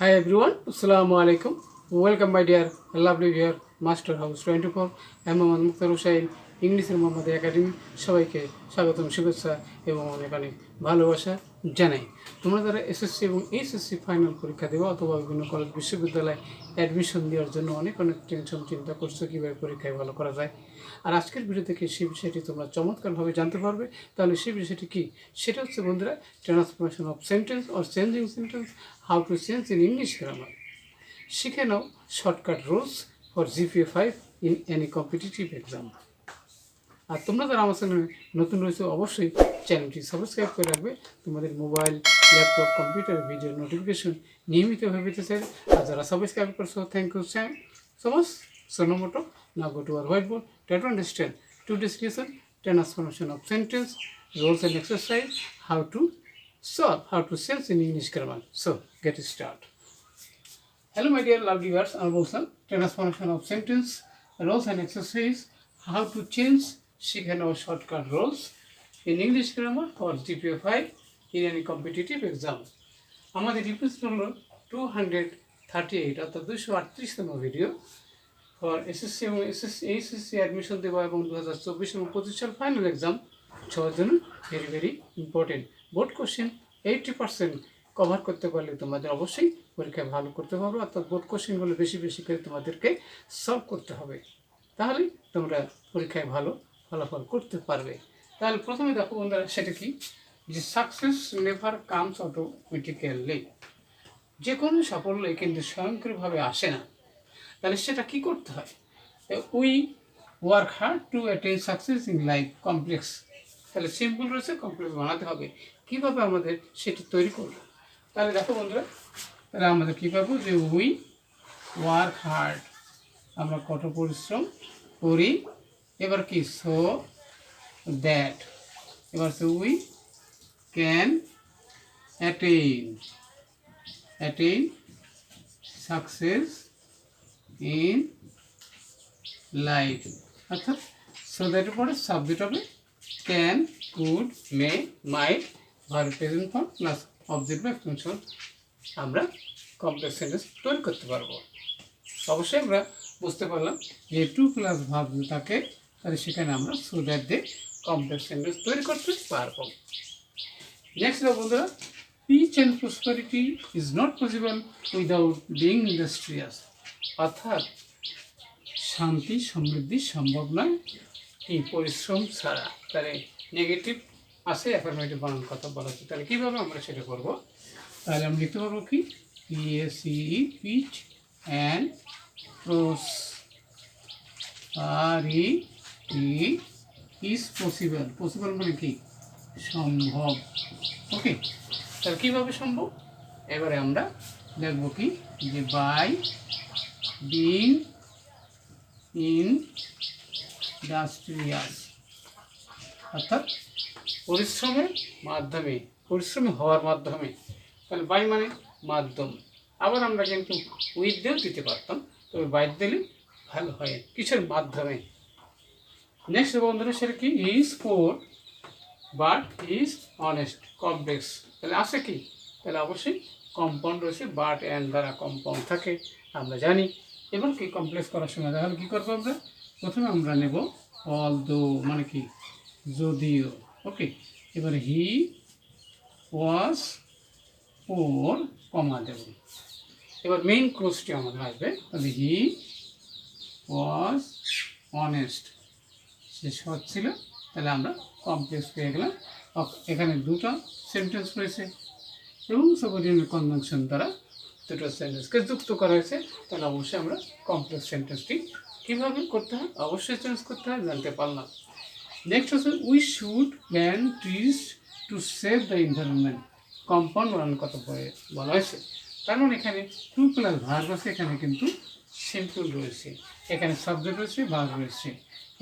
Hi everyone, Assalamu alaikum. Welcome my dear lovely dear Master House 24. আমি মোহাম্মদ মুক্তার হুসাইন ইংলিশের Mohammad academy সবাইকে স্বাগতম শুভেচ্ছা এবং অনেক অনেক ভালোবাসা জানাই। তোমরা যারা এসএসসি এবং এইচএসসি ফাইনাল পরীক্ষা দেবো অথবা বিভিন্ন কলেজ বিশ্ববিদ্যালয়ে অ্যাডমিশন দেওয়ার জন্য অনেক টেনশন চিন্তা করছো কীভাবে পরীক্ষায় ভালো করা যায়। আর আজকের ভিডিও থেকে সেই বিষয়টি তোমরা চমৎকারভাবে জানতে পারবে। তাহলে সেই বিষয়টি কী? সেটা হচ্ছে বন্ধুরা transformation of sentence or changing sentence, how to change in English grammar. শিখে নাও shortcut rules for GPA 5 in any competitive exam. আর তোমরা যারা আমার চ্যানেলে নতুন রয়েছে অবশ্যই চ্যানেলটি সাবস্ক্রাইব করে রাখবে। তোমাদের mobile, laptop, computer video notification নিয়মিতভাবে পেতে চাই। আর যারা সাবস্ক্রাইব করছো, thank you so much. So no more talk. Now go to our whiteboard. Try to understand today's lesson: transformation of sentence, rules and exercise, how to sense in English grammar. So get started. Hello my dear lovely viewers, I'm Wilson. Transformation of sentence, rules and exercise, how to change শিখে নাও shortcut rules in English grammar for GPA 5 in any competitive exam. আমাদের repeat হলো 238 অর্থাৎ 238তম video for SSC এবং HSC admission দেওয়া এবং 2024 এবং 25 সাল final exam সবার জন্য very very important. Board question 80% cover করতে পারলে তোমাদের অবশ্যই পরীক্ষায় ভালো করতে পারবে। অর্থাৎ বোর্ড কোশ্চেনগুলো বেশি বেশি করে তোমাদেরকে সলভ করতে হবে, তাহলে তোমরা পরীক্ষায় ভালো ফলাফল করতে পারবে। তাহলে প্রথমে দেখো বন্ধুরা, সেটা কি যে সাকসেস নেভার কামস অটোমেটিক্যালি। যে কোনো সাফল্যই কিন্তু স্বয়ংক্রিয়ভাবে আসে না। তাহলে সেটা কী করতে হয়? We work hard to attain success in life complex. তাহলে সিম্পল রয়েছে, কমপ্লেক্স বানাতে হবে। কীভাবে আমাদের সেটি তৈরি করবো? তাহলে দেখো বন্ধুরা, তাহলে আমাদের কী পাবো যে উই ওয়ার্ক হার্ড, আমরা কঠোর পরিশ্রম করি। এবার কি সো দ্যাট, এবার সে we can attain success in life. অর্থাৎ সো দ্যাটের পরে সাবজেক্ট হবে can, could, may, might, verb present form plus object বা এক্সটেনশন। আমরা কমপ্লেক্স সেন্টেন্স তৈরি করতে পারবো। অবশ্যই আমরা বুঝতে পারলাম যে টু প্লাস ভার্ব যদি থাকে তাহলে সেখানে আমরা সো দ্যাট দিয়ে কমপ্লেক্স সেন্টেন্স তৈরি করতে পারবো। নেক্সট বন্ধুরা, peace and prosperity is not possible without being industrious. অর্থাৎ শান্তি সমৃদ্ধি সম্ভব নয় এই পরিশ্রম ছাড়া। তাহলে নেগেটিভ আসে, অ্যাফার্মেটিভ বানান কথা বলা হচ্ছে। তাহলে কীভাবে আমরা সেটা করবো? তাহলে আমরা লিখতে পারবো কি PACE, peace and prosperity is possible. Possible মানে কি? সম্ভব। ওকে, তাহলে কীভাবে সম্ভব? এবারে আমরা দেখবো কি যে বাই বিং ইন্ডাস্ট্রিয়াস, অর্থাৎ পরিশ্রমের মাধ্যমে, পরিশ্রমী হওয়ার মাধ্যমে। তাহলে বাই মানে মাধ্যম। আবার আমরা কিন্তু উইথ দিয়েও দিতে পারতাম, তবে বাই দিলে ভালো হয়। কিসের মাধ্যমে? নেক্সট বন্ধুরা, সেটা কি is poor but is honest complex. তাহলে আছে কি? তাহলে অবশ্যই কম্পাউন্ড রয়েছে, বাট অ্যান্ড দ্বারা কম্পাউন্ড থাকে আমরা জানি। এবং কি কমপ্লেক্স করার সময় তাহলে কী করবো আমরা? প্রথমে আমরা নেব অল দো, মানে কি যদিও। ওকে, এবারে হি ওয়াজ পোর, কমা দেব। এবার মেইন ক্লোজটি আমাদের আসবে। তাহলে হি ওয়াজ অনেস্ট, সে সৎ ছিল। তাহলে আমরা কমপ্লেক্স পেয়ে গেলাম। এখানে দুটো সেন্টেন্স রয়েছে এবং সাবঅর্ডিনেট কনজাংশন দ্বারা দুটো সেন্টেন্সকে যুক্ত করা হয়েছে। তাহলে অবশ্যই আমরা কমপ্লেক্স সেন্টেন্সটি কীভাবে করতে হয় অবশ্যই চেঞ্জ করতে হয়, জানতে পারলাম। নেক্সট হচ্ছে we should plant trees to save the environment. Compound বানান কত বলা হয়েছে। তার মানে এখানে টু প্লাস ভার্ব আছে, এখানে কিন্তু সিম্পল রয়েছে, এখানে সাবজেক্ট রয়েছে, ভার্ব রয়েছে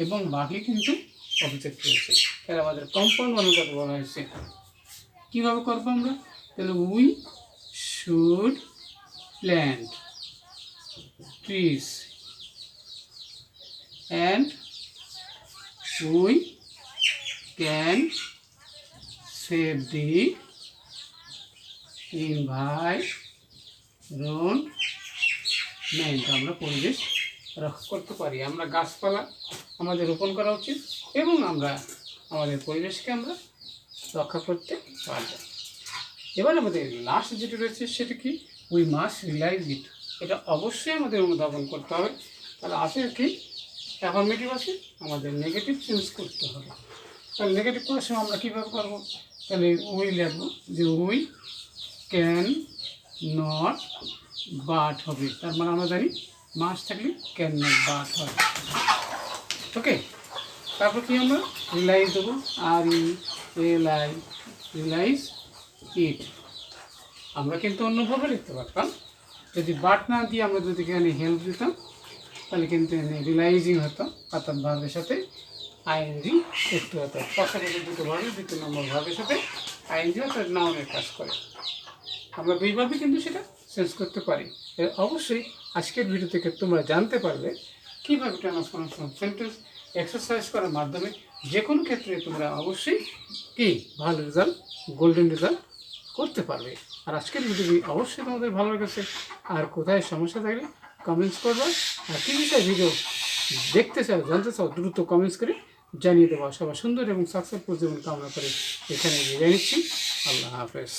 এবং বাকি কিন্তু অবজেক্ট রয়েছে। তাহলে আমাদের কম্পাউন্ড বানান কত বলা হয়েছে। কীভাবে করবো আমরা? তাহলে we should plant trees and we can save the environment environment, আমরা পরিবেশ রক্ষা করতে পারি। আমরা গাছপালা আমাদের রোপণ করা উচিত এবং আমরা আমাদের পরিবেশকে আমরা রক্ষা করতে পারব। এবার আমাদের লাস্ট যেটা রয়েছে সেটা কি, উই মাস্ট রিয়েলাইজ ইট। এটা অবশ্যই আমাদের অনুধাবন করতে হবে। তাহলে আছে কি, অ্যাফার্মেটিভ আছে, আমাদের নেগেটিভ চেঞ্জ করতে হবে। তাহলে নেগেটিভ করার সময় আমরা কীভাবে করবো, তাহলে উই লিখবো যে উই ক্যান নট বাট হবে, তার মানে আমরা জানি মাস থাকলে ক্যান নট বাট হবে। ওকে, তারপর কি আমরা রিয়েলাইজ দেবো, RELI, রিয়েলাইজ ইট। আমরা কিন্তু অন্যভাবে লিখতে পারতাম, যদি বাট না দিয়ে আমরা যদি এখানে হেল্প দিতাম তাহলে কিন্তু রিয়েলাইজিং হতো, অর্থাৎ ভার্বের সাথে আইএনজি যুক্ত হতো। পাশাপাশি দুটো ভার্বে দ্বিতীয় নম্বর ভার্বের সাথে আইএনজি অর্থাৎ নাউনের কাজ করে। আমরা দুইভাবে কিন্তু সেটা চেঞ্জ করতে পারি। অবশ্যই আজকের ভিডিও থেকে তোমরা জানতে পারবে কীভাবে ট্রান্সফরমেশন সেন্টেন্স এক্সারসাইজ করার মাধ্যমে যে কোনো ক্ষেত্রে তোমরা অবশ্যই কি ভালো রেজাল্ট, গোল্ডেন রেজাল্ট করতে পারবে। আর আজকের ভিডিওটি অবশ্যই তোমাদের ভালো লেগেছে। আর কোথায় সমস্যা থাকলে কমেন্টস করবা, আর কী বিষয়ে ভিডিও দেখতে চাও, জানতে চাও, দ্রুত কমেন্টস করে জানিয়ে দেওয়া। সবার সুন্দর এবং সাকসেসফুল জীবন কামনা করে এখানে বিদায় নিচ্ছি। আল্লাহ হাফেজ।